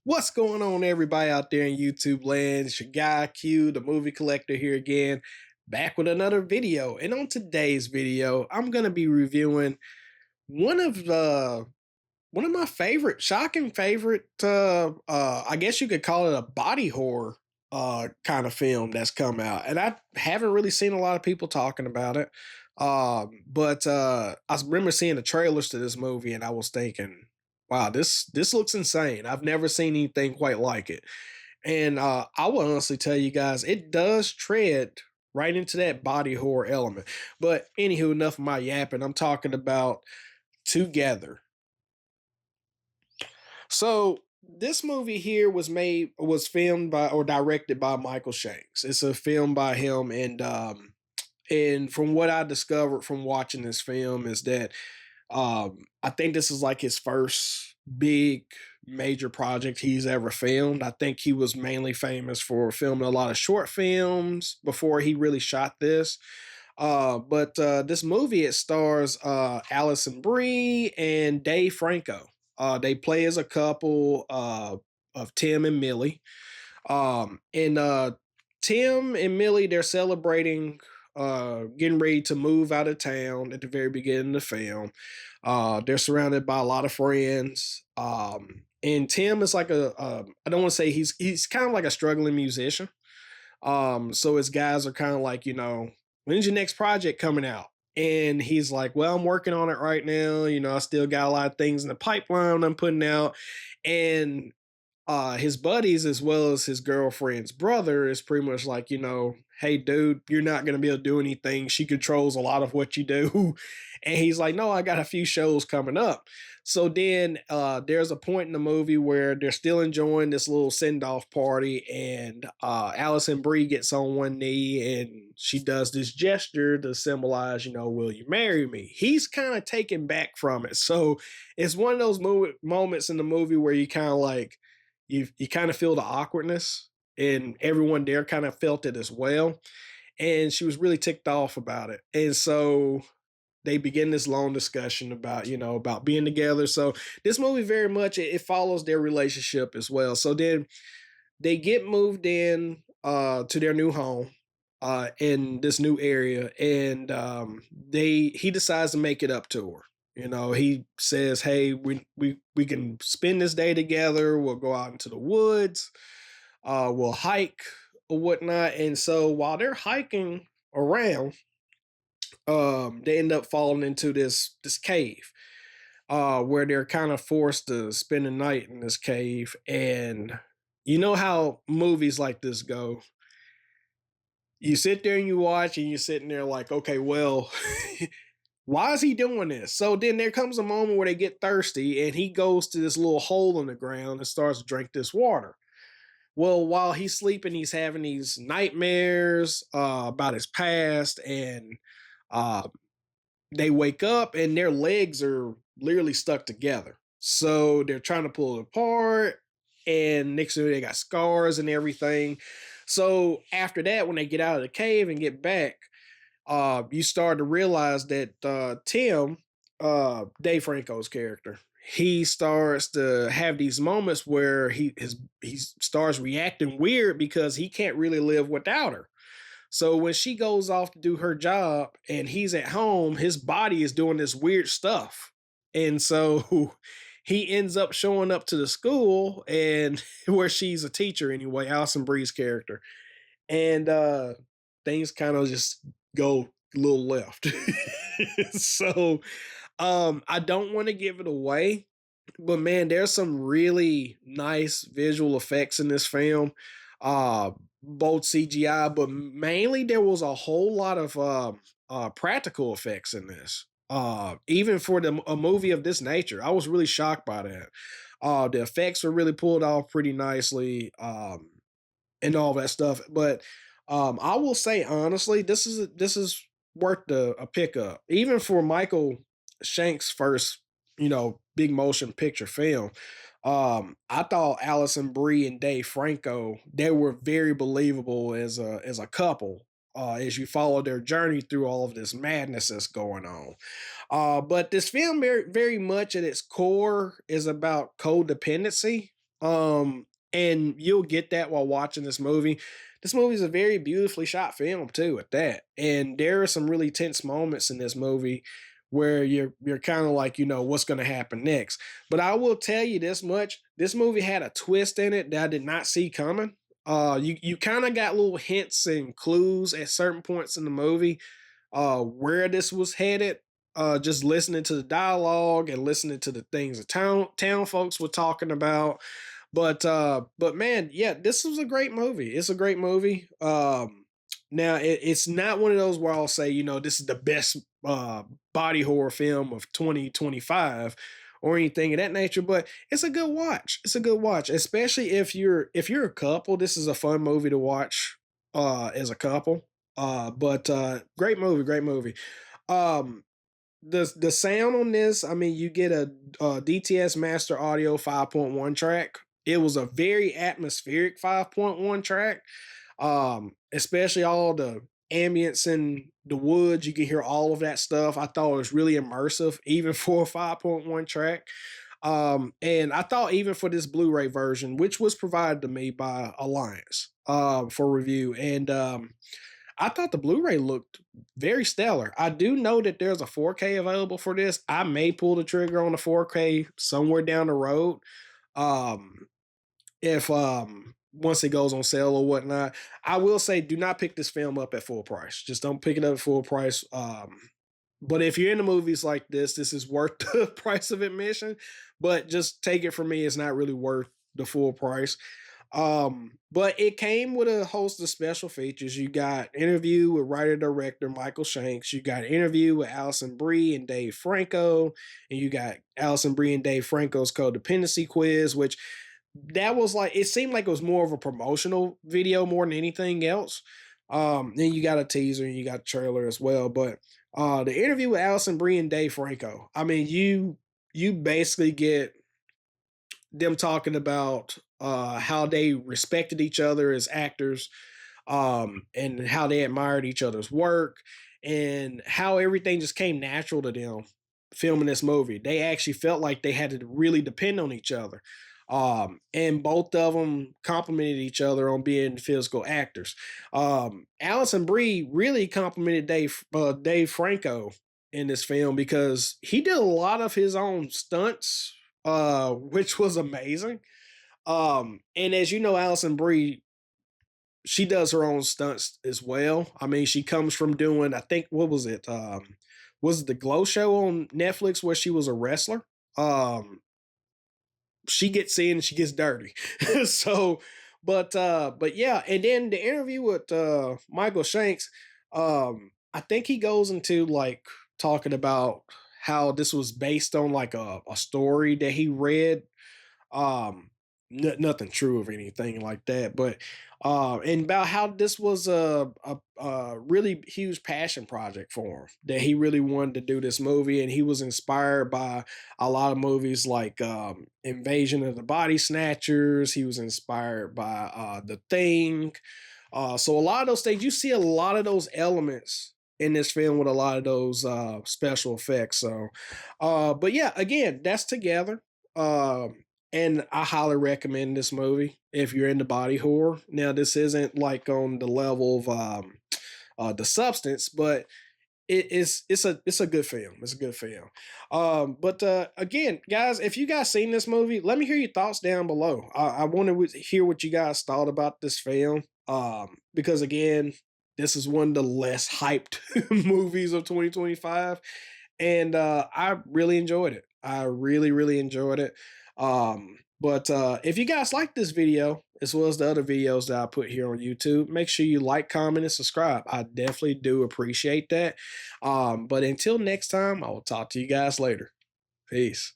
What's going on, everybody out there in YouTube land? It's your guy Q, the movie collector, here again, back with another video. And on today's video, I'm gonna be reviewing one of the one of my favorite, shocking favorite. I guess you could call it a body horror kind of film that's come out, and I haven't really seen a lot of people talking about it. But I remember seeing the trailers to this movie, and I was thinking, "Wow, this looks insane. I've never seen anything quite like it." And I will honestly tell you guys, it does tread right into that body horror element. But anywho, enough of my yapping. I'm talking about Together. So this movie here was filmed by or directed by Michael Shanks. It's a film by him, and from what I discovered from watching this film is that I think this is like his first big major project he's ever filmed. I think he was mainly famous for filming a lot of short films before he really shot this. But this movie, it stars Allison Brie and Dave Franco. They play as a couple of Tim and Millie. And Tim and Millie, they're celebrating getting ready to move out of town at the very beginning of the film. They're surrounded by a lot of friends. And Tim is like I don't want to say he's kind of like a struggling musician. So his guys are kind of like, when's your next project coming out? And he's like, well, I'm working on it right now. I still got a lot of things in the pipeline I'm putting out. And his buddies, as well as his girlfriend's brother, is pretty much like, hey, dude, you're not going to be able to do anything. She controls a lot of what you do. And he's like, no, I got a few shows coming up. So then there's a point in the movie where they're still enjoying this little send off party, and Allison Brie gets on one knee and she does this gesture to symbolize, will you marry me? He's kind of taken back from it. So it's one of those moments in the movie where you kind of like, you kind of feel the awkwardness, and everyone there kind of felt it as well. And she was really ticked off about it. And so they begin this long discussion about, about being together. So this movie very much it follows their relationship as well. So then they get moved in to their new home in this new area, and he decides to make it up to her. He says, "Hey, we can spend this day together. We'll go out into the woods. We'll hike or whatnot." And so while they're hiking around, they end up falling into this cave, where they're kind of forced to spend the night in this cave. And you know how movies like this go. You sit there and you watch, and you're sitting there like, okay, well, why is he doing this? So then there comes a moment where they get thirsty, and he goes to this little hole in the ground and starts to drink this water. Well, while he's sleeping, he's having these nightmares about his past, and uh, they wake up and their legs are literally stuck together. So they're trying to pull it apart, and next thing they got scars and everything. So after that, when they get out of the cave and get back, you start to realize that Tim, Dave Franco's character, he starts to have these moments where he starts reacting weird because he can't really live without her. So when she goes off to do her job and he's at home, his body is doing this weird stuff. And so he ends up showing up to the school, and where she's a teacher anyway, Alison Brie's character. And things kind of just go a little left. So I don't want to give it away, but man, there's some really nice visual effects in this film. Both CGI, but mainly there was a whole lot of practical effects in this. Even for a movie of this nature, I was really shocked by that. The effects were really pulled off pretty nicely, and all that stuff. But I will say honestly, this is worth a pickup, even for Michael Shank's first, big motion picture film. I thought Allison Brie and Dave Franco, they were very believable as a couple. As you follow their journey through all of this madness that's going on. But this film very, very much at its core is about codependency. And you'll get that while watching this movie. This movie is a very beautifully shot film too, at that. And there are some really tense moments in this movie where you're kind of like, what's going to happen next. But I will tell you this much: this movie had a twist in it that I did not see coming. You kind of got little hints and clues at certain points in the movie where this was headed. Just listening to the dialogue and listening to the things the town folks were talking about. But man, yeah, this was a great movie. It's a great movie. Now it's not one of those where I'll say, this is the best body horror film of 2025 or anything of that nature, but it's a good watch. It's a good watch, especially if you're a couple. This is a fun movie to watch as a couple. But great movie, great movie. Um, the sound on this, I mean, you get a DTS Master Audio 5.1 track. It was a very atmospheric 5.1 track. Especially all the ambience in the woods. You can hear all of that stuff. I thought it was really immersive, even for a 5.1 track. And I thought even for this Blu-ray version, which was provided to me by Alliance for review, and I thought the Blu-ray looked very stellar. I do know that there's a 4K available for this. I may pull the trigger on the 4K somewhere down the road. Um, if once it goes on sale or whatnot. I will say do not pick this film up at full price. Just don't pick it up at full price. But if you're into movies like this is worth the price of admission. But just take it from me, it's not really worth the full price. But it came with a host of special features. You got interview with writer director Michael Shanks. You got an interview with Alison Brie and Dave Franco, and you got Alison Brie and Dave Franco's codependency quiz, which that was like, it seemed like it was more of a promotional video more than anything else. Then you got a teaser and you got a trailer as well. But the interview with Alison Brie and Dave Franco, I mean, you basically get them talking about how they respected each other as actors, and how they admired each other's work, and how everything just came natural to them filming this movie. They actually felt like they had to really depend on each other. And both of them complimented each other on being physical actors. Allison Brie really complimented Dave Franco in this film because he did a lot of his own stunts, which was amazing. And as you know, Allison Brie, she does her own stunts as well. I mean, she comes from doing, I think, what was it? Was it the Glow Show on Netflix where she was a wrestler? Um, she gets in and she gets dirty. So, but yeah, and then the interview with Michael Shanks, I think he goes into like talking about how this was based on like a story that he read. um Nothing true of anything like that, but and about how this was a really huge passion project for him, that he really wanted to do this movie, and he was inspired by a lot of movies like Invasion of the Body Snatchers. He was inspired by The Thing. So a lot of those things, you see a lot of those elements in this film with a lot of those special effects. So but yeah, again, that's Together. And I highly recommend this movie if you're into body horror. Now, this isn't like on the level of The Substance, but it's a good film. It's a good film. But again, guys, if you guys seen this movie, let me hear your thoughts down below. I want to hear what you guys thought about this film. Because again, this is one of the less hyped movies of 2025, and I really enjoyed it. I really, really enjoyed it. But if you guys like this video, as well as the other videos that I put here on YouTube, make sure you like, comment, and subscribe. I definitely do appreciate that. But until next time, I will talk to you guys later. Peace.